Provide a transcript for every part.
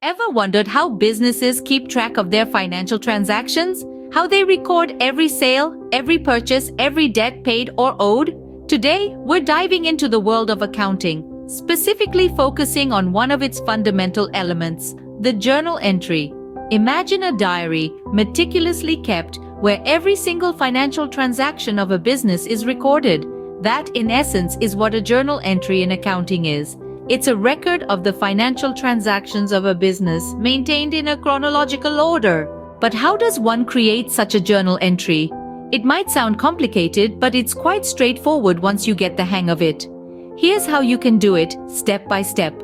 Ever wondered how businesses keep track of their financial transactions? How they record every sale, every purchase, every debt paid or owed? Today, we're diving into the world of accounting, specifically focusing on one of its fundamental elements, the journal entry. Imagine a diary, meticulously kept, where every single financial transaction of a business is recorded. That, in essence, is what a journal entry in accounting is. It's a record of the financial transactions of a business, maintained in a chronological order. But how does one create such a journal entry? It might sound complicated, but it's quite straightforward once you get the hang of it. Here's how you can do it, step by step.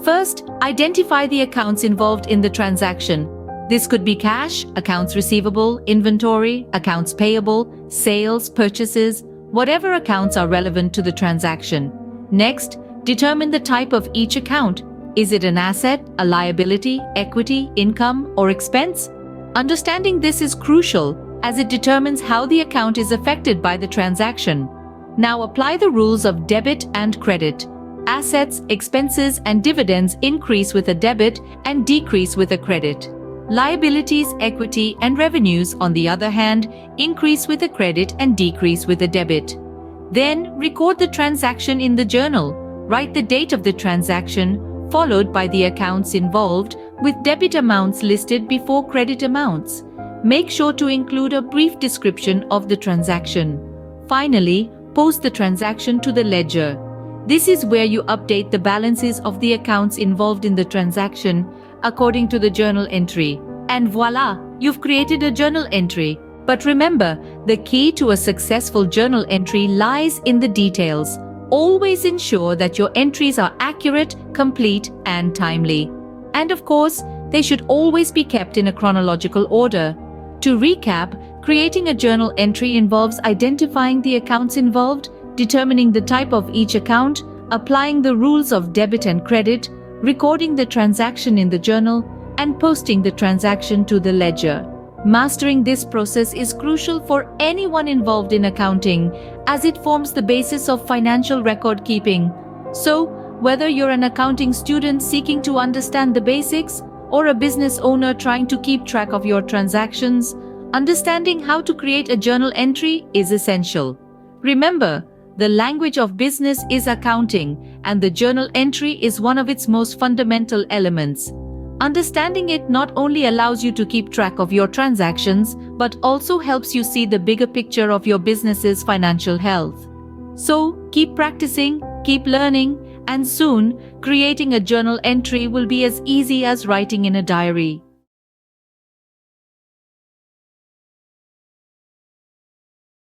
First, identify the accounts involved in the transaction. This could be cash, accounts receivable, inventory, accounts payable, sales, purchases, whatever accounts are relevant to the transaction. Next, determine the type of each account. Is it an asset, a liability, equity, income, or expense? Understanding this is crucial, as it determines how the account is affected by the transaction. Now apply the rules of debit and credit. Assets, expenses, and dividends increase with a debit and decrease with a credit. Liabilities, equity, and revenues, on the other hand, increase with a credit and decrease with a debit. Then, record the transaction in the journal. Write the date of the transaction, followed by the accounts involved, with debit amounts listed before credit amounts. Make sure to include a brief description of the transaction. Finally, post the transaction to the ledger. This is where you update the balances of the accounts involved in the transaction according to the journal entry. And voila, you've created a journal entry. But remember, the key to a successful journal entry lies in the details. Always ensure that your entries are accurate, complete, and timely. And of course, they should always be kept in a chronological order. To recap, creating a journal entry involves identifying the accounts involved, determining the type of each account, applying the rules of debit and credit, recording the transaction in the journal, and posting the transaction to the ledger. Mastering this process is crucial for anyone involved in accounting, as it forms the basis of financial record keeping. So, whether you're an accounting student seeking to understand the basics, or a business owner trying to keep track of your transactions, understanding how to create a journal entry is essential. Remember, the language of business is accounting, and the journal entry is one of its most fundamental elements. Understanding it not only allows you to keep track of your transactions, but also helps you see the bigger picture of your business's financial health. So, keep practicing, keep learning, and soon, creating a journal entry will be as easy as writing in a diary.